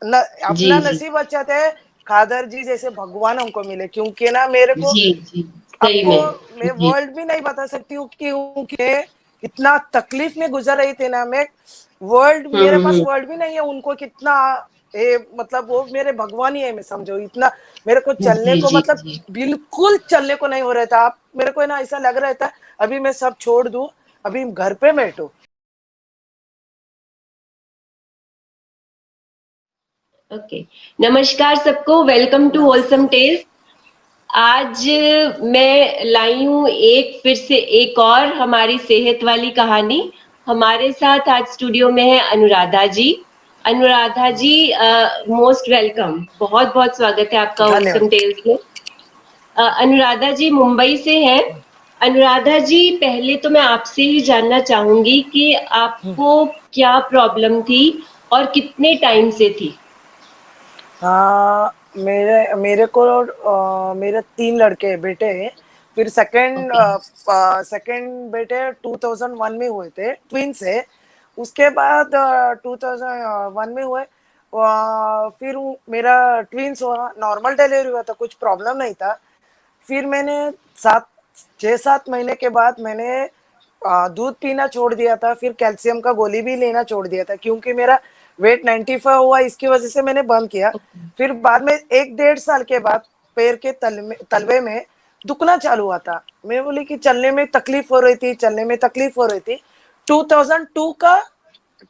न, जी अपना जी नसीब अच्छा था, खादर जी जैसे भगवान हमको मिले, क्योंकि ना मेरे को, जी जी, सही आपको में। मैं जी। वर्ल्ड भी नहीं बता सकती हूँ क्योंकि इतना तकलीफ में गुजर रही थी ना मैं। वर्ल्ड, मेरे पास हम्म। वर्ल्ड भी नहीं है, उनको कितना मतलब वो मेरे भगवान ही है, मैं समझो इतना। मेरे को चलने जी को जी मतलब जी। बिल्कुल चलने को नहीं हो रहा था। आप मेरे को ना ऐसा लग रहा था अभी मैं सब छोड़ दूं, अभी घर पे बैठो। ओके। नमस्कार सबको, वेलकम टू होलसम नमस्ते। टेल्स। आज मैं लाई हूँ एक फिर से एक और हमारी सेहत वाली कहानी। हमारे साथ आज स्टूडियो में है अनुराधा जी। अनुराधा जी, मोस्ट वेलकम, बहुत बहुत स्वागत है आपका धन्यवाद। होलसम टेल्स में। अनुराधा जी मुंबई से हैं। अनुराधा जी, पहले तो मैं आपसे ही जानना चाहूंगी कि आपको क्या प्रॉब्लम थी और कितने टाइम से थी। मेरे मेरे को मेरे 3 लड़के बेटे हैं। फिर सेकंड ओके। सेकंड बेटे 2001 में हुए थे, ट्विंस है। उसके बाद 2001 में हुए। फिर मेरा ट्विंस हुआ, नॉर्मल डिलीवरी हुआ था, कुछ प्रॉब्लम नहीं था। फिर मैंने 6-7 महीने के बाद मैंने दूध पीना छोड़ दिया था, फिर कैल्शियम का गोली भी लेना छोड़ दिया था, क्योंकि मेरा वेट 95 हुआ, इसकी वजह से मैंने बंद किया। फिर बाद में 1-1.5 साल के बाद पैर के तलवे में दुखना चालू हुआ था। मैं बोली कि चलने में तकलीफ हो रही थी, चलने में तकलीफ हो रही थी। 2002 का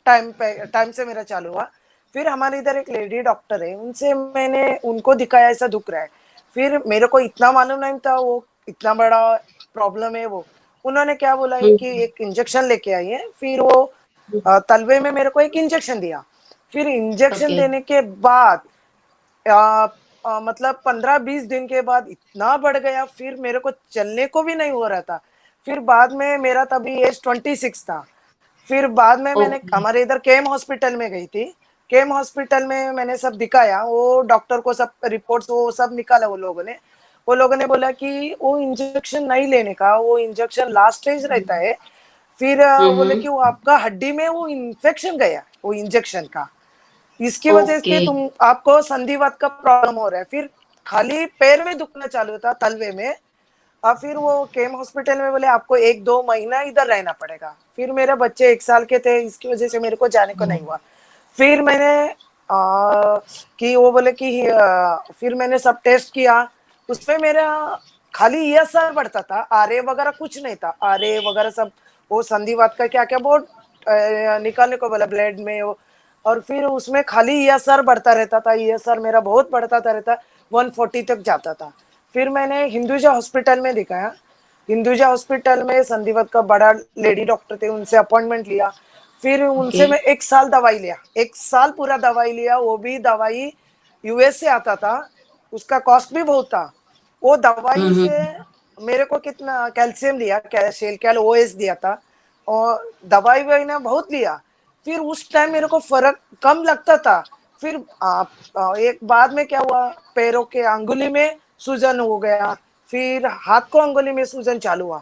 टाइम से मेरा चालू हुआ। फिर हमारे इधर एक लेडी डॉक्टर है, उनसे मैंने उनको दिखाया ऐसा दुख रहा है। फिर मेरे को इतना मालूम नहीं था वो इतना बड़ा प्रॉब्लम है वो। उन्होंने क्या बोला है कि हम्म। एक इंजेक्शन लेके आई है। फिर वो तलवे में मेरे को एक इंजेक्शन दिया। फिर इंजेक्शन ओके। देने के बाद आ, मतलब 15-20 दिन के बाद इतना बढ़ गया, फिर मेरे को चलने को भी नहीं हो रहा था। फिर बाद में मेरा तभी एज 26 था। फिर बाद में मैंने ओके। हमारे इधर केम हॉस्पिटल में गई थी। केम हॉस्पिटल में मैंने सब दिखाया, वो डॉक्टर को सब रिपोर्ट्स वो सब निकाला वो लोगों ने। वो लोगों ने बोला कि वो इंजेक्शन नहीं लेने का, वो इंजेक्शन लास्ट स्टेज रहता है। फिर बोले हम्म। कि वो आपका हड्डी में वो इन्फेक्शन गया वो इंजेक्शन का, इसकी वजह ओके। से तुम आपको संधिवात का प्रॉब्लम हो रहा है। फिर खाली पैर में दुखना चालू था, तलवे में। और फिर वो केम हॉस्पिटल में बोले आपको 1-2 महीना इधर रहना पड़ेगा। फिर मेरे बच्चे 1 साल के थे, इसकी वजह से मेरे को जाने को नहीं हुआ। फिर मैंने कि वो बोले कि फिर मैंने सब टेस्ट किया। उसमें मेरा खाली ईएसआर बढ़ता था, आरए वगैरह कुछ नहीं था। आरए वगैरह सब वो संधिवात का क्या क्या बहुत निकालने को बोला ब्लड में वो। और फिर उसमें खाली ईएसआर बढ़ता रहता था, ईएसआर मेरा बहुत बढ़ता था रहता, 140 तक जाता था। फिर मैंने हिंदुजा हॉस्पिटल में दिखाया। हिंदुजा हॉस्पिटल में संधिवत का बड़ा लेडी डॉक्टर थे, उनसे अपॉइंटमेंट लिया। फिर ओके। उनसे मैं 1 साल दवाई लिया, 1 साल पूरा दवाई लिया। वो भी दवाई यूएस से आता था, उसका कॉस्ट भी बहुत था। वो दवाई से हम्म। मेरे को कितना कैल्शियम लिया, शेल कैल ओएस दिया था। और दवाई वही ना बहुत लिया। फिर उस टाइम मेरे को फर्क कम लगता था। फिर एक बाद में क्या हुआ, पैरों के अंगुली में सूजन हो गया। फिर हाथ को अंगुली में सूजन चालू हुआ।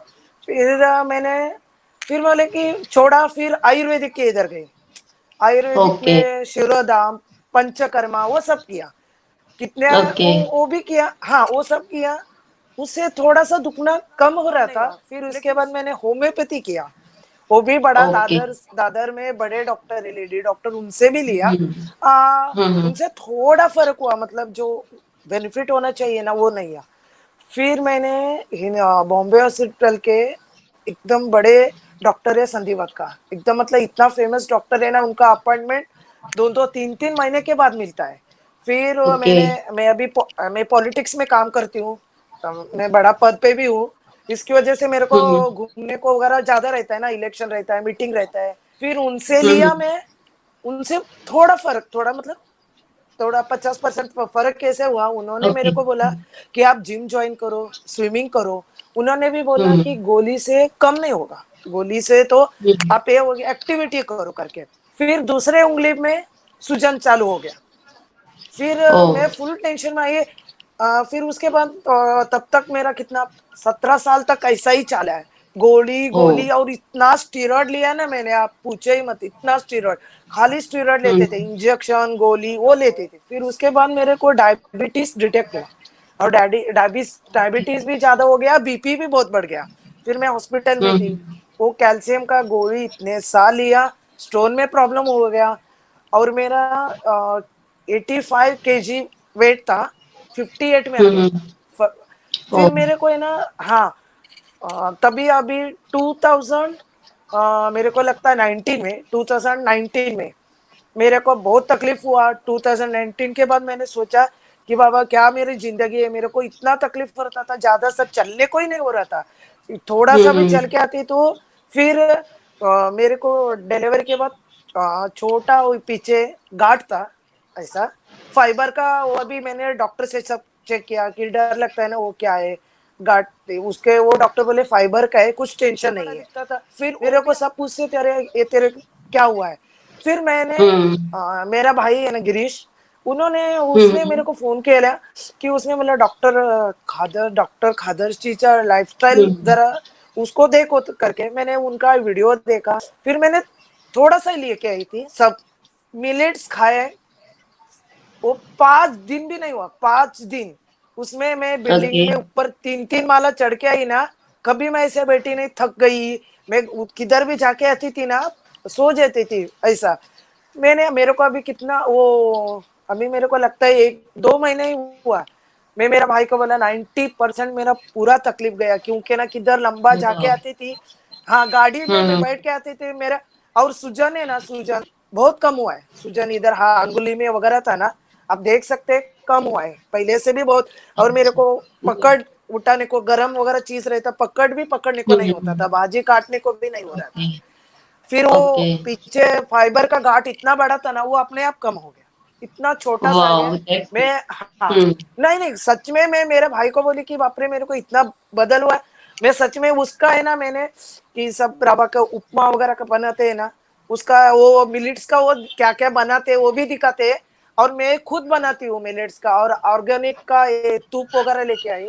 फिर फिर बोले कि छोड़ा, फिर आयुर्वेदिक के इधर गए। आयुर्वेदिक ओके। में शिरोधाम, पंचकर्मा वो सब किया। कितने ओके। वो भी किया, हाँ वो सब किया। उससे थोड़ा सा दुखना कम हो रहा था। फिर उसके बाद मैंने होम्योपैथी किया। वो भी बड़ा ओके। दादर दादर में बड़े डॉक्टर है, लेडी डॉक्टर, उनसे भी लिया। हम्म। हम्म। उनसे थोड़ा फर्क हुआ, मतलब जो बेनिफिट होना चाहिए ना वो नहीं है। फिर मैंने बॉम्बे हॉस्पिटल के एकदम बड़े डॉक्टर है संधिवत का, एकदम मतलब इतना फेमस डॉक्टर है ना, उनका अपॉइंटमेंट 2-2 3-3 महीने के बाद मिलता है। फिर ओके। मैं अभी मैं पॉलिटिक्स में काम करती हूँ, मैं बड़ा पद पे भी हूँ। इसकी वजह से मेरे को हम्म। घूमने को वगैरह ज्यादा रहता है ना, इलेक्शन रहता है, मीटिंग रहता है। फिर उनसे लिया हम्म। मैं, उनसे थोड़ा फर्क, थोड़ा मतलब थोड़ा 50% फर्क कैसे हुआ, उन्होंने ओके। मेरे को बोला कि आप जिम ज्वाइन करो, स्विमिंग करो। उन्होंने भी बोला हम्म। कि गोली से कम नहीं होगा, गोली से तो हम्म। आप ये होगी एक्टिविटी करो करके। फिर दूसरे उंगली में सूजन चालू हो गया। फिर ओ। मैं फुल टेंशन में आई। फिर उसके बाद तब तक मेरा कितना 17 साल तक ऐसा ही चला है। गोली ओ। गोली, और इतना स्टीरॉयड लिया ना मैंने, आप पूछे ही मत, इतना स्टीरॉयड, खाली स्टीरॉयड लेते थे, इंजेक्शन गोली वो लेते थे। फिर उसके बाद मेरे को डायबिटीज डिटेक्ट हुआ, और डायबिटीज भी ज्यादा हो गया, बीपी भी बहुत बढ़ गया। फिर मैं हॉस्पिटल में थी, हम्म वो कैल्शियम का गोली इतने साल लिया, स्टोन में प्रॉब्लम हो गया, और मेरा 85 kg वेट था, 58 में आ गया हम्म। था। ओ। फिर मेरे को है ना, हाँ, तभी अभी 2000, मेरे को लगता है 19 में, 2019 में मेरे को बहुत तकलीफ हुआ। 2019 के बाद मैंने सोचा कि बाबा क्या मेरी जिंदगी है, मेरे को इतना तकलीफ हो रहा था, ज्यादा सा चलने को ही नहीं हो रहा था, थोड़ा सा भी चल हम्म। के आती तो फिर मेरे को डिलीवरी के बाद छोटा वो पीछे गांठ था ऐसा, फाइबर का, वो भी मैंने डॉक्टर से सब चेक किया कि डर लगता है ना, वो क्या है गांठ थी उसके, वो डॉक्टर बोले फाइबर का है, कुछ टेंशन नहीं है। दिखता था, फिर मेरे को सब पूछते तेरे ये तेरे क्या हुआ है। फिर मैंने हम्म। मेरा भाई है ना गिरीश, उन्होंने उसने हम्म। मेरे को फोन किया कि उसने बोला डॉक्टर खादर जी का लाइफस्टाइल हम्म। जरा उसको देखो, तो करके मैंने उनका वीडियो देखा। फिर मैंने थोड़ा सा ही लेके आई थी सब, मिलेट्स खाए, वो 5 दिन भी नहीं हुआ, 5 दिन उसमें मैं बिल्डिंग ओके। में ऊपर 3-3 माला चढ़ के आई ना, कभी मैं ऐसे बैठी नहीं, थक गई, मैं किधर भी जाके आती थी ना, सो जाती थी ऐसा। मेरे को अभी कितना वो, अभी मेरे को लगता है 1-2 महीने ही हुआ, मैं मेरा भाई को बोला 90% मेरा पूरा तकलीफ गया, क्योंकि ना किधर लंबा जाके वाह। आती थी, हाँ गाड़ी में मैं हम्म। बैठ के आती थी मेरा। और सूजन है ना, सूजन बहुत कम हुआ है, सूजन इधर हाँ अंगुली में वगैरह था ना, आप देख सकते हैं कम हुआ है पहले से भी बहुत। और मेरे अच्छा। को पकड़ उठाने को, गरम वगैरह चीज रहता, पकड़ने को नहीं होता हम्म। था, भाजी काटने को भी नहीं हो रहा ओके। था। फिर वो ओके। पीछे फाइबर का गांठ इतना बड़ा था ना, वो अपने आप कम हो गया, इतना छोटा सा वाओ, है। दैट्स मैं, हाँ, हम्म। नहीं नहीं, सच में मैं मेरे भाई को बोली कि बाप रे मेरे को इतना बदल हुआ है। मैं सच में उसका है ना, मैंने कि सब रवा का उपमा वगैरह का बनाते हैं ना, उसका वो मिलेट्स का वो क्या क्या बनाते हैं वो भी दिखाते हैं। और मैं खुद बनाती हूँ मिलेट्स का, और ऑर्गेनिक का ये तूप वगैरह लेके आई,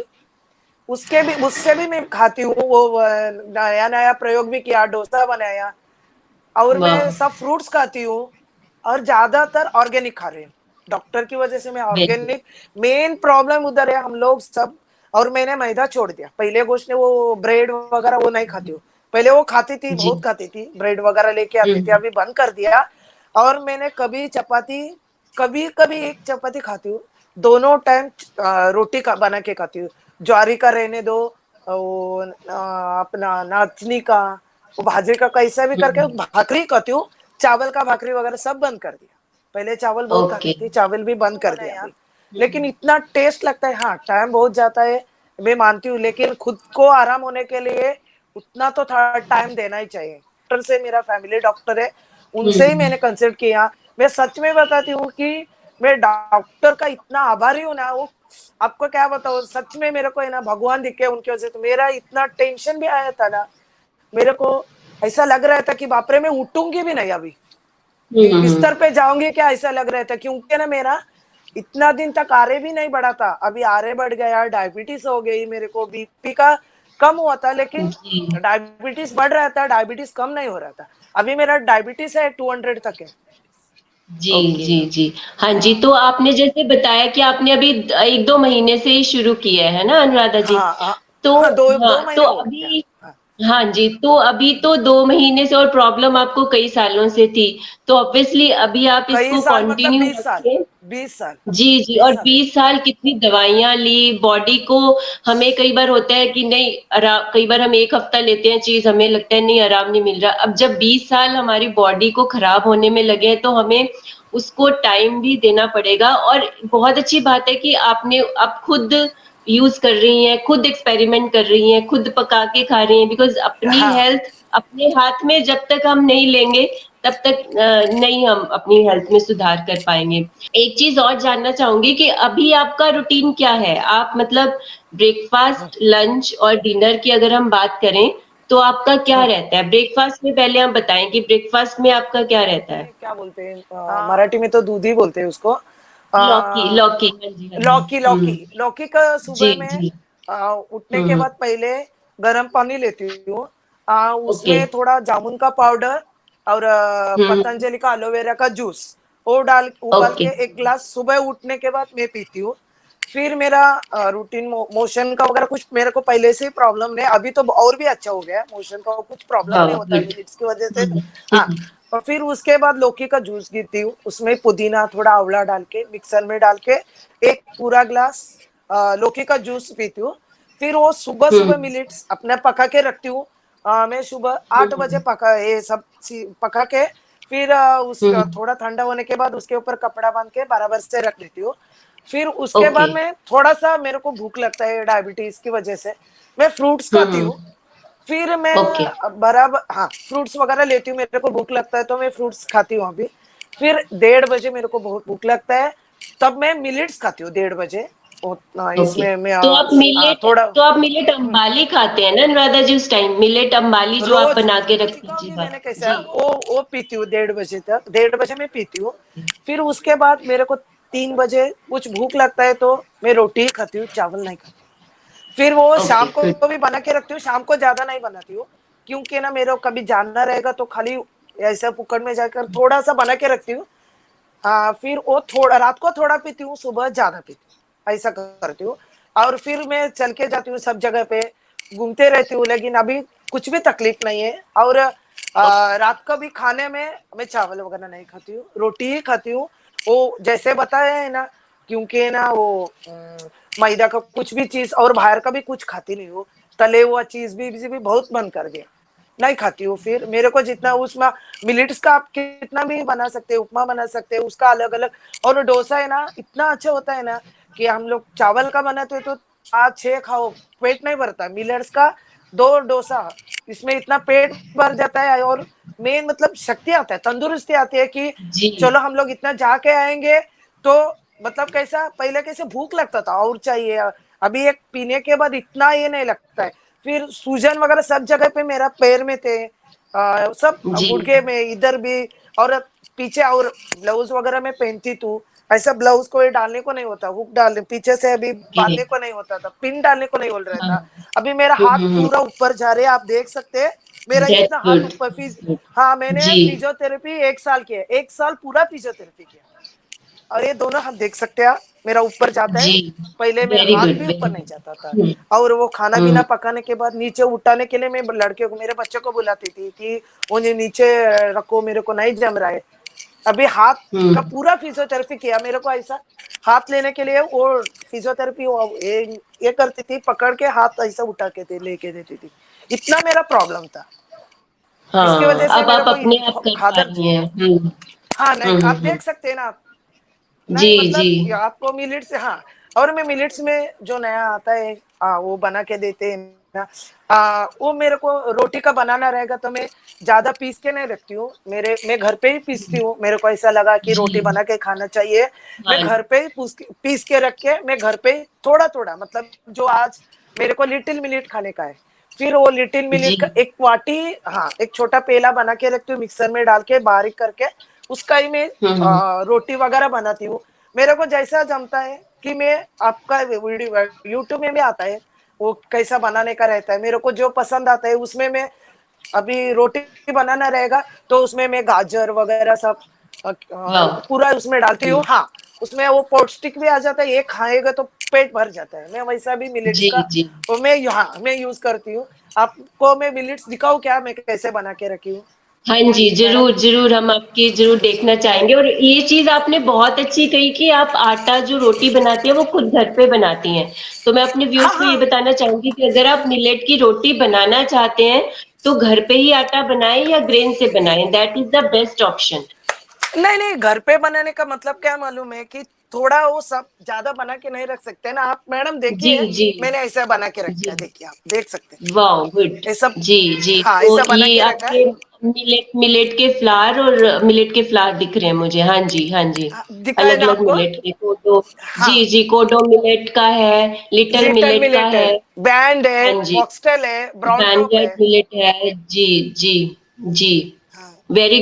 उसके भी उससे भी मैं खाती हूँ वो, नया नया प्रयोग भी किया, डोसा बनाया। और मैं वाह। सब फ्रूट्स खाती हूँ, और ज्यादातर ऑर्गेनिक खा रही हूँ, डॉक्टर की वजह से मैं वेरी। ऑर्गेनिक। मेन प्रॉब्लम उधर है हम लोग सब। और मैंने मैदा छोड़ दिया, पहले कुछ ने वो ब्रेड वगैरह वो नहीं खाती हूँ, पहले वो खाती थी, जी। बहुत खाती थी, ब्रेड वगैरह लेके आते थे, हम्म। अभी बंद कर दिया। और मैंने कभी चपाती, कभी कभी एक चपाती खाती हूँ, दोनों टाइम रोटी का बना के खाती हूँ, ज्वारी का रहने दो, वो अपना नाचनी का, वो भाजी का कैसा भी करके हम्म। भाकरी खाती हूँ। चावल का भाकरी वगैरह सब बंद कर दिया, पहले चावल बहुत ओके। खाती थी, चावल भी बंद कर दिया अभी। लेकिन इतना टेस्ट लगता है, हाँ टाइम बहुत जाता है, मैं मानती हूँ, लेकिन खुद को आराम होने के लिए उतना तो थोड़ा टाइम देना ही चाहिए। डॉक्टर से, मेरा फैमिली डॉक्टर है, उनसे ही हम्म। मैंने कंसल्ट किया। मैं सच में बताती हूँ कि मैं डॉक्टर का इतना आभारी हूँ ना, वो आपको क्या बताओ, सच में मेरे को है ना भगवान दिखे उनकी वजह से, तो मेरा इतना टेंशन भी आया था ना, मेरे को ऐसा लग रहा था कि बाप रे मैं उठूंगी भी नहीं अभी, हम्म। बिस्तर पे जाऊंगी क्या, ऐसा लग रहा था, क्योंकि ना मेरा इतना दिन तक आरे भी नहीं बढ़ा था, अभी आरे बढ़ गया, डायबिटीज हो गई, मेरे को बीपी का कम हुआ था, लेकिन जी डायबिटीज बढ़ रहा था, डायबिटीज कम नहीं हो रहा था। अभी मेरा डायबिटीज है 200 तक है। जी ओके, जी जी। हाँ जी, हाँ तो आपने जैसे बताया कि आपने अभी 1-2 महीने से ही शुरू किया है ना अनुराधा जी? हाँ हाँ तो हाँ, दो हाँ, दो तो महीने हो गया, अभी, हाँ। हाँ जी, तो अभी तो 2 महीने से, और प्रॉब्लम आपको कई सालों से थी, तो ऑब्वियसली अभी आप कई इसको साल मतलब कंटिन्यू 20 साल, रखें। 20 साल, जी, जी, बीस और साल हो 20 साल कितनी दवाइयाँ ली, बॉडी को, हमें कई बार होता है कि नहीं कई बार हम 1 हफ्ता लेते हैं चीज़, हमें लगता है नहीं आराम नहीं मिल रहा। अब जब 20 साल हमारी बॉडी को खराब होने में लगे हैं, तो हमें उसको टाइम भी देना पड़ेगा। और बहुत अच्छी बात है कि आप खुद यूज़ कर रही हैं, खुद एक्सपेरिमेंट कर रही हैं, खुद पका के खा रही हैं, बिकॉज़ गया, अपनी हाँ। हेल्थ अपने हाथ में जब तक हम नहीं लेंगे, तब तक नहीं हम अपनी हेल्थ में सुधार कर पाएँगे। एक चीज़ और जानना चाहूँगी कि अभी आपका रूटीन क्या है? आप मतलब ब्रेकफ़ास्ट, लंच और डिनर की अगर हम बात करें, तो आपका क्या रहता है? ब्रेकफ़ास्ट में पहले आप बताएँ कि ब्रेकफ़ास्ट में आपका क्या रहता है? क्या बोलते हैं, मराठी में तो दूध ही बोलते हैं उसको, लौकी, आ, लौकी। हाँ जी, हाँ जी। लौकी, लौकी, लौकी का जी, सुबह में जी। उठने के हुँ, बाद पहले गर्म पानी लेती हूँ। ओके। उसमें थोड़ा जामुन का पाउडर और हम्म। पतंजलि का एलोवेरा का जूस वो डाल उबाल ओके। के एक ग्लास सुबह उठने के बाद मैं पीती हूँ। फिर मेरा रूटीन मोशन का वगैरह कुछ मेरे को पहले से ही प्रॉब्लम नहीं, अभी तो और भी अच्छा हो गया है, मोशन का कुछ प्रॉब्लम वाह नहीं होता है गुड। मिलिट्स की वजह से। हाँ। और फिर उसके बाद लौकी का जूस पीती हूँ, उसमें पुदीना थोड़ा आंवला डाल के मिक्सर में डाल के एक पूरा ग्लास लौकी का जूस पीती हूँ। फिर वो सुबह सुबह हम्म। मिलिट्स अपने पका के रखती हूँ। मैं सुबह 8 बजे हम्म। पका ये सब पका के फिर उसका हम्म। थोड़ा ठंडा होने के बाद उसके ऊपर कपड़ा बांध के बराबर से रख देती हूँ। फिर उसके ओके। बाद में थोड़ा सा मेरे को भूख लगता है डायबिटीज की वजह से, मैं फ्रूट्स खाती हम्म। हूँ। फिर मैं ओके। बराबर हाँ फ्रूट्स वगैरह लेती हूँ, मेरे को भूख लगता है तो मैं फ्रूट्स खाती हूँ अभी। फिर 1:30 बजे मेरे को बहुत भूख लगता है, तब मैं मिलेट्स खाती हूँ 1:30 बजे। ओके। इसमें मैं तो आप मिलेट थोड़ा तो आप मिलेट अंबाली खाते हैं ना अनुराधा जी उस टाइम, मिलेट अंबाली जो आप रोज बना के अभी रखती हैं दिखाऊंगी सुबह? मैंने कैसा जी। वो पीती हूँ 1:30 बजे तक, 1:30 बजे मैं पीती हूँ। फिर उसके बाद मेरे को 3 बजे कुछ भूख लगता है तो मैं रोटी ही खाती हूँ, चावल नहीं खाती। फिर वो ओके शाम को गुड। भी बना के रखती हूँ, शाम को ज्यादा नहीं बनाती हूँ क्योंकि ना मेरे को कभी जानना रहेगा तो खाली ऐसा फुकट में जाकर थोड़ा सा बना के रखती हूँ। फिर वो थोड़ा रात को थोड़ा पीती हूँ, सुबह ज्यादा पीती हूँ, ऐसा करती हूँ। और फिर मैं चल के जाती हूँ सब जगह पे, घूमते रहती हूँ, लेकिन अभी कुछ भी तकलीफ नहीं है। और रात को भी खाने में मैं चावल वगैरह नहीं खाती हूँ, रोटी ही खाती हूँ। वो जैसे बताया है ना, क्योंकि ना वो मैदा का कुछ भी चीज और बाहर का भी कुछ खाती नहीं हूँ। तले हुआ चीज भी बहुत बंद कर दिया, नहीं खाती हूँ। फिर मेरे को जितना उसमें मिलिट्स का आप कितना भी बना सकते हैं, उपमा बना सकते हैं उसका अलग अलग। और डोसा है ना इतना अच्छा होता है ना कि हम लोग चावल का बनाते हैं तो 5-6 खाओ, पेट नहीं भरता। मिलेट्स का 2 डोसा, इसमें इतना पेट भर जाता है। और मेन मतलब शक्ति आता है, तंदुरुस्ती आती है कि जी। चलो हम लोग इतना जाके आएंगे तो मतलब कैसा पहले कैसे भूख लगता था और चाहिए, अभी एक पीने के बाद इतना ये नहीं लगता है। फिर सूजन वगैरह सब जगह पे मेरा पैर में थे, सब जी। गुड़घे में इधर भी और पीछे। और ब्लाउज वगैरह में पहनती तू, ऐसा ब्लाउज को ये डालने को नहीं होता, हुक डालने पीछे से अभी ओके। बांधने को नहीं होता था, पिन डालने को नहीं बोल रहा हाँ। था। अभी मेरा हाथ पूरा ऊपर जा रहे, आप देख सकते हैं मेरा दैट्स इतना हाथ गुड। ऊपर गुड। हाँ मैंने जी। फिजियोथेरेपी 1 साल की है, 1 साल पूरा फिजियोथेरेपी किया। और ये दोनों हाथ देख सकते हैं आप, मेरा ऊपर जाता है, जी। पहले मेरा वेरी हाथ गुड, भी ऊपर वेरी नहीं गुड। जाता था। हम्म। और वो खाना बीना हम्म। पकाने के बाद नीचे उठाने के लिए मैं लड़के को मेरे बच्चे को बुलाती थी कि उन्हें नीचे रखो, मेरे को नहीं जम रहा है। अभी हाथ का हम्म। पूरा फिजियोथेरेपी किया, मेरे को ऐसा हाथ लेने के लिए वो फिजियोथेरेपी ये करती थी, पकड़ के हाथ ऐसा उठा के लेके देती थी, इतना मेरा प्रॉब्लम था। इसकी हाँ, वजह से अब मेरे आप अपने आप को कर पा खादर। रही हैं। हम्म। हाँ नहीं आप हम्म। देख सकते हैं ना आप, जी। नहीं जी। मतलब आपको मिलेट्स से हाँ। और मैं मिलेट्स में जो नया आता है वो बना के देते हैं ना। वो मेरे को रोटी का बनाना रहेगा तो मैं ज्यादा पीस के नहीं रखती हूँ, मैं घर पे ही पीसती हूँ। मेरे को ऐसा लगा कि जी। रोटी बना के खाना चाहिए, मैं हाँ। घर पे ही पीस के रख के मैं घर पे ही थोड़ा थोड़ा मतलब जो आज मेरे को लिटिल मिलेट खाने का है, फिर वो लिटिल जी। मिलेट का एक वाटी, हाँ एक छोटा पेला बना के रखती हूँ मिक्सर में डाल के बारीक करके, उसका ही मैं हम्म। रोटी वगैरह बनाती हूँ। मेरे को जैसा जमता है कि मैं आपका वीडियो यूट्यूब में भी आता है, वो कैसा बनाने का रहता है, मेरे को जो पसंद आता है उसमें मैं अभी रोटी बनाना रहेगा तो उसमें मैं गाजर वगैरह सब वाह। पूरा उसमें डालती हूँ। हम्म। हाँ उसमें वो पौष्टिक भी आ जाता है, ये खाएगा तो पेट भर जाता है। मैं वैसा भी मिलेट्स जी। का जी। वो मैं यहाँ मैं यूज करती हूँ। आपको मैं मिलेट्स दिखाऊँ क्या मैं कैसे बना के रखी हूँ हाँ जी, मैडम? ज़रूर, ज़रूर हम आपकी ज़रूर देखना चाहेंगे। और ये चीज़ आपने बहुत अच्छी कही कि आप आटा जो रोटी बनाती हैं वो खुद घर पे बनाती हैं। तो मैं अपने हाँ व्यूअर्स को ये हाँ बताना चाहूँगी कि अगर आप मिलेट की रोटी बनाना चाहते हैं, तो घर पे ही आटा बनाएँ या ग्रेन से बनाएँ, that is the best option. नहीं नहीं घर पे बनाने का मतलब क्या मालूम है कि थोड़ा वो सब ज्यादा बना के नहीं रख सकते ना आप मैडम, जी। देखिए जी। मैंने ऐसा बना के रखा जी। है, देखिए आप देख सकते हैं वाओ गुड। ये सब। जी। जी। हाँ तो ऐसा बना ये के रखा है। आपके मिलेट मिलेट के फ्लावर और मिलेट के फ्लावर दिख रहे हैं मुझे। हाँ जी, हाँ जी। दिखा है अलग ना अलग आपको? मिलेट के कोडो। हाँ जी। जी। कोडो मिलेट का है, लिटिल लिटिल मिलेट का मिलेट है, है। बैंड है, हाँ जी। फॉक्सटेल है, ब्राउन टॉप वैनगर्ड है। मिलेट है। जी। जी। जी। हाँ वेरी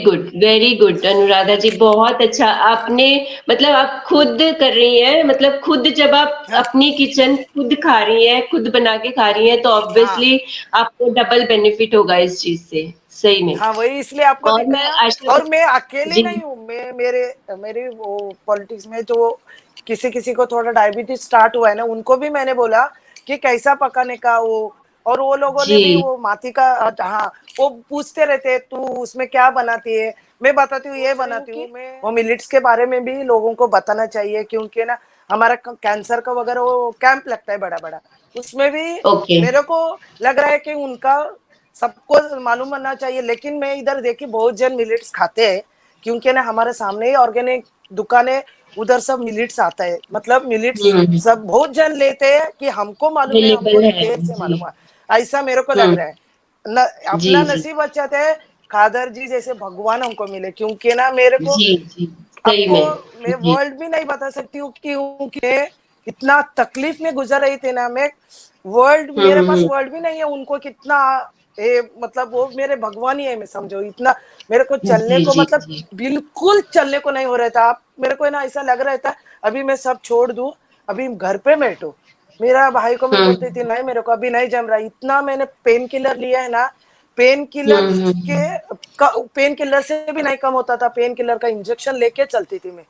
गुड अनुराधा जी, बहुत अच्छा आपने, मतलब आप खुद कर रही हैं, मतलब खुद जब आप हाँ अपनी किचन खुद खा रही हैं, खुद बना के खा रही हैं, तो हाँ ऑब्वियसली आपको डबल बेनिफिट होगा इस चीज से, सही में। हाँ, वही इसलिए आपको और मैं दिखाया। आशा और कर, मैं अकेली जी नहीं हूँ, मैं मेरे मेरी वो पॉलिटिक्स में जो किसी किसी को थोड़ा डायबिटीज स्टार्ट हुआ है ना, उनको भी मैंने बोला कि कैसा पकाने का वो, और वो लोगों ने भी जी वो माथी का, हाँ, वो पूछते रहते तू उसमें क्या बनाती है, मैं बताती हूँ ये बनाती हूँ मैं। वो मिलिट्स के बारे में भी लोगों को बताना चाहिए, क्योंकि ना हमारा कैंसर का वगैरह वो कैंप लगता है बड़ा बड़ा, उसमें भी ओके। मेरे को लग रहा है कि उनका सबको मालूम होना चाहिए। लेकिन मैं इधर देखी बहुत जन मिलेट्स खाते हैं, क्योंकि ना हमारे सामने ही ऑर्गेनिक दुकान है, उधर सब मिलेट्स आता है, मतलब मिलेट्स सब बहुत जन लेते हैं कि हमको मालूम है, हमको अवेलेबल है, देर से जी। मालूम है, ऐसा मेरे को लग हम्म। रहा है। न, जी अपना जी नसीब अच्छा है, खादर जी जैसे भगवान हमको मिले, क्योंकि ना मेरे को जी जी, सही आपको में। मैं जी। वर्ल्ड भी नहीं बता सकती हूँ, क्योंकि इतना तकलीफ में गुजर रही थी ना मैं। वर्ल्ड मेरे पास हम्म। वर्ल्ड भी नहीं है, उनको कितना मतलब वो मेरे भगवान ही है, मैं समझो इतना मेरे को चलने जी को जी मतलब जी। बिल्कुल चलने को नहीं हो रहा था। आप मेरे को ना ऐसा लग रहा था अभी मैं सब छोड़ दूं, अभी घर पे बैठो। मेरा भाई को मैं बोलती थी हम्म नहीं मेरे को अभी नहीं जम रहा, इतना मैंने पेन किलर लिया है ना, पेन किलर हम्म। के पेन किलर से भी नहीं कम होता था, पेन किलर का इंजेक्शन लेके चलती थी मैं।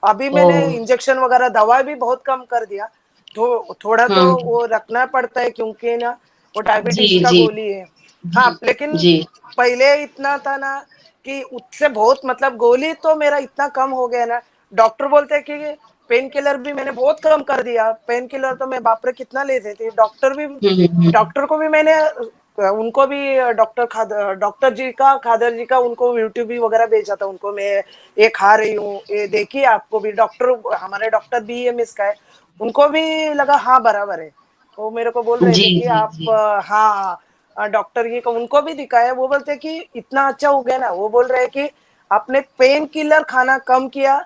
अभी ओ। मैंने इंजेक्शन वगैरह दवा भी बहुत कम कर दिया, तो थोड़ा तो हम्म। वो रखना पड़ता है, क्योंकि ना वो जी डायबिटीज का जी गोली है। हाँ, जी लेकिन जी। पहले इतना था ना कि उससे बहुत मतलब गोली तो मेरा इतना कम हो गया ना, डॉक्टर बोलते हैं कि पेन किलर भी मैंने बहुत कम कर दिया, पेन किलर तो मैं बाप रे कितना लेते थे, डॉक्टर भी, हम्म। डॉक्टर को भी मैंने उनको भी डॉक्टर जी का खादर जी का उनको यूट्यूब भी वगैरह भेजा था उनको, मैं ये खा रही हूँ ये देखिए, आपको भी डॉक्टर, हमारे डॉक्टर बीएमएस का है, उनको भी लगा हाँ बराबर है। वो मेरे को बोल रहे जी थे कि जी आप जी। हाँ, डॉक्टर जी को उनको भी दिखाया, वो बोलते कि इतना अच्छा हो गया ना, वो बोल रहे कि आपने पेन किलर खाना कम किया,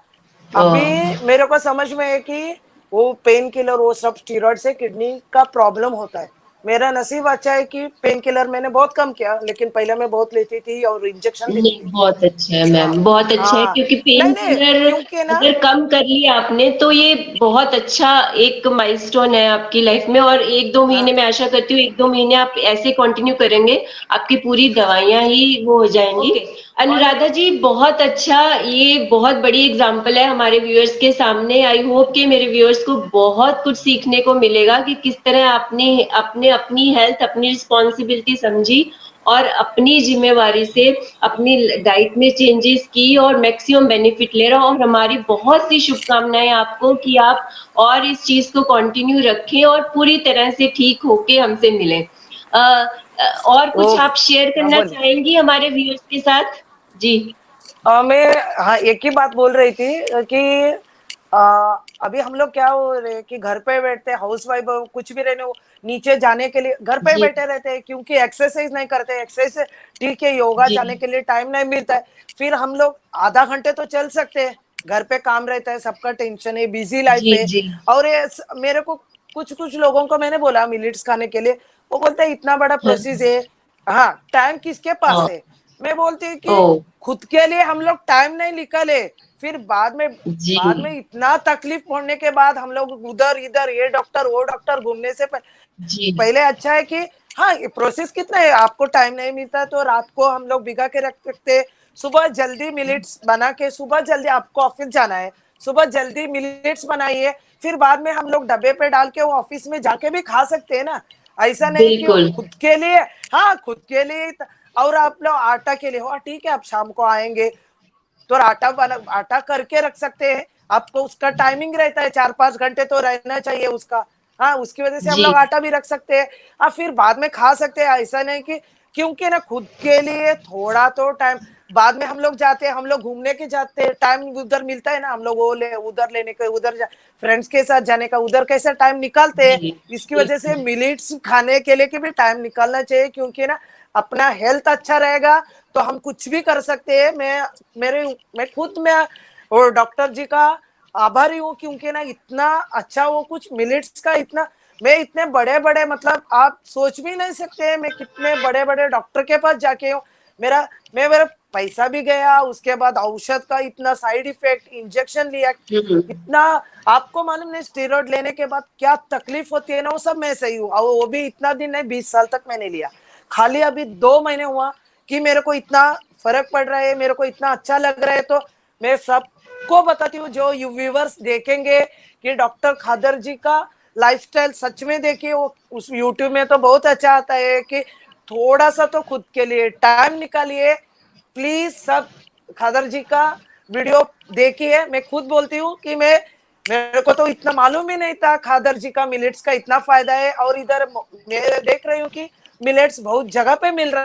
अभी वाह। मेरे को समझ में है कि वो पेन किलर वो सब स्टीरॉइड से किडनी का प्रॉब्लम होता है। मेरा नसीब अच्छा है कि पेन किलर मैंने बहुत कम किया, लेकिन पहले मैं बहुत लेती थी और इंजेक्शन भी नहीं, लेती थी। बहुत अच्छा है हाँ मैम, बहुत अच्छा है, हाँ, क्योंकि पेन नहीं नहीं, किलर क्योंकि ना अगर कम कर लिया आपने तो ये बहुत अच्छा एक माइलस्टोन है आपकी लाइफ में। और एक दो हाँ महीने, मैं आशा करती हूँ एक दो महीने आप ऐसे कंटिन्यू करेंगे, आपकी पूरी हाँ दवाइयां ही वो हो जाएंगी। ओके अनुराधा जी, बहुत अच्छा, ये बहुत बड़ी एग्जाम्पल है हमारे व्यूअर्स के सामने। आई होप कि मेरे व्यूअर्स को बहुत कुछ सीखने को मिलेगा कि किस तरह आपने अपने अपनी हेल्थ, अपनी रिस्पॉन्सिबिलिटी समझी और अपनी जिम्मेवारी से अपनी डाइट में चेंजेस की और मैक्सिमम बेनिफिट ले रहा हूँ। और हमारी बहुत सी शुभकामनाएं आपको कि आप और इस चीज को कंटिन्यू रखें और पूरी तरह से ठीक होके हमसे मिलें। और कुछ आप ओके। शेयर हाँ करना बोलिए। चाहेंगी हमारे व्यूअर्स के साथ? जी मैं हाँ एक ही बात बोल रही थी कि अभी हम लोग क्या हो रहे हैं कि घर पे बैठते हाउस वाइफ कुछ भी रहने हो, नीचे जाने के लिए घर पे जी बैठे रहते हैं, क्योंकि एक्सरसाइज नहीं करते, एक्सरसाइज ठीक है योगा जी जाने के लिए टाइम नहीं मिलता है, फिर हम लोग आधा घंटे तो चल सकते हैं, घर पे काम रहता है, सबका टेंशन है, बिजी लाइफ जी है। जी। और ये मेरे को कुछ कुछ लोगों को मैंने बोला मिलिट्स खाने के लिए, वो बोलते हैं इतना बड़ा हाँ प्रोसेस है, हाँ टाइम किसके पास हाँ, है। मैं बोलती हूँ ओ कि खुद के लिए हम लोग टाइम नहीं निकाले, फिर जी बाद में इतना तकलीफ पड़ने के बाद हम लोग उधर इधर ये डॉक्टर वो डॉक्टर घूमने से जी पहले अच्छा है कि हाँ ये प्रोसेस कितना है, आपको टाइम नहीं मिलता तो रात को हम लोग भिगा के रख सकते हैं, सुबह जल्दी मिलेट्स बना के, सुबह जल्दी आपको ऑफिस जाना है, सुबह जल्दी मिलेट्स बनाइए, फिर बाद में हम लोग डब्बे पे डाल के वो ऑफिस में जाके भी खा सकते हैं ना। ऐसा नहीं कि वो बिल्कुल। खुद के लिए, हाँ खुद के लिए और आप लोग आटा के लिए हो ठीक है, आप शाम को आएंगे तो आटा करके रख सकते हैं, आपको उसका टाइमिंग रहता है 4-5 घंटे तो रहना चाहिए उसका, हाँ उसकी वजह से हम जी लोग आटा भी रख सकते हैं, हाँ फिर बाद में खा सकते हैं, ऐसा नहीं कि क्योंकि ना खुद के लिए थोड़ा तो टाइम, बाद में हम लोग जाते हैं, हम लोग घूमने के जाते हैं, टाइम उधर मिलता है ना, हम लोग वो ले उधर लेने के फ्रेंड्स के साथ जाने का उधर कैसा टाइम निकालते हैं। जी इसकी वजह से बिल्कुल। मिलिट्स खाने के लिए भी टाइम निकालना चाहिए, क्योंकि ना अपना हेल्थ अच्छा रहेगा तो हम कुछ भी कर सकते हैं। मैं खुद में और डॉक्टर जी का आभारी हूँ, क्योंकि ना इतना अच्छा वो कुछ मिलिट्स का इतना, मैं इतने बड़े बड़े मतलब आप सोच भी नहीं सकते हैं मैं कितने बड़े बड़े डॉक्टर के पास जाके हूँ। मेरा मैं मेरा पैसा भी गया, उसके बाद औषध का इतना साइड इफेक्ट, इंजेक्शन लिया, इतना आपको मालूम नहीं स्टेरॉइड लेने के बाद क्या तकलीफ होती है ना, वो सब मैं सही हूँ। और वो भी इतना दिन नहीं, 20 साल तक मैंने लिया। खाली अभी 2 महीने हुआ कि मेरे को इतना फर्क पड़ रहा है, मेरे को इतना अच्छा लग रहा है। तो मैं सबको बताती हूँ, जो व्यूवर्स देखेंगे कि डॉक्टर खादर जी का लाइफस्टाइल सच में देखिए, वो उस यूट्यूब में तो बहुत अच्छा आता है कि थोड़ा सा तो खुद के लिए टाइम निकालिए प्लीज। सब खादर जी का वीडियो देखिए। मैं खुद बोलती हूँ कि मेरे को तो इतना मालूम ही नहीं था खादर जी का मिलेट्स का इतना फायदा है। और इधर मैं देख रही हूँ कि मिलेट्स बहुत जगह पे मिल रहा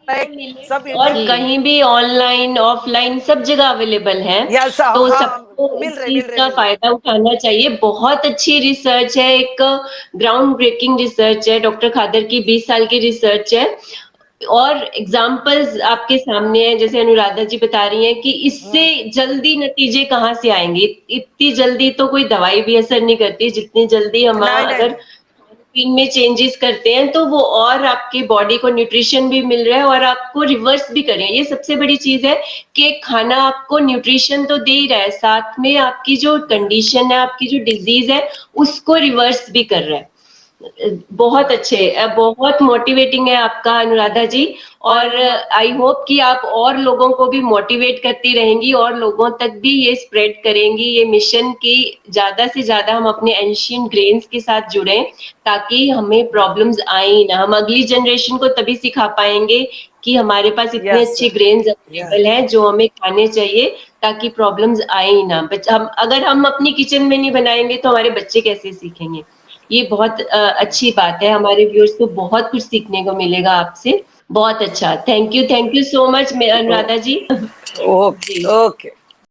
है, सब और जी। कहीं भी ऑनलाइन ऑफलाइन सब जगह अवेलेबल है, यस, तो हाँ, सबको इस मिल रहे चीज मिल रहे का मिल रहे। फायदा उठाना चाहिए। बहुत अच्छी रिसर्च है, एक ग्राउंड ब्रेकिंग रिसर्च है, डॉक्टर खादर की 20 साल की रिसर्च है। और एग्जाम्पल्स आपके सामने है, जैसे अनुराधा जी बता रही हैं कि इससे जल्दी नतीजे कहाँ से आएंगे। इतनी जल्दी तो कोई दवाई भी असर नहीं करती, जितनी जल्दी हम नहीं नहीं अगर नहीं। रूटीन में चेंजेस करते हैं तो वो और आपके बॉडी को न्यूट्रिशन भी मिल रहा है और आपको रिवर्स भी कर रहे हैं। ये सबसे बड़ी चीज है कि खाना आपको न्यूट्रिशन तो दे ही रहा है, साथ में आपकी जो कंडीशन है, आपकी जो डिजीज है, उसको रिवर्स भी कर रहा है। बहुत अच्छे, बहुत मोटिवेटिंग है आपका अनुराधा जी। और आई होप कि आप और लोगों को भी मोटिवेट करती रहेंगी और लोगों तक भी ये स्प्रेड करेंगी ये मिशन की ज्यादा से ज्यादा हम अपने एंशियंट ग्रेन्स के साथ जुड़े, ताकि हमें प्रॉब्लम्स आए ही ना। हम अगली जनरेशन को तभी सिखा पाएंगे कि हमारे पास इतने यस अच्छे ग्रेन्स यस अवेलेबल हैं जो हमें खाने चाहिए, ताकि प्रॉब्लम्स आए ही ना। हम अगर हम अपनी किचन में नहीं बनाएंगे तो हमारे बच्चे कैसे सीखेंगे। ये बहुत अच्छी बात है, हमारे व्यूअर्स को बहुत कुछ सीखने को मिलेगा आपसे। बहुत अच्छा, thank you so much Anuradha ji. Okay जी। ओके।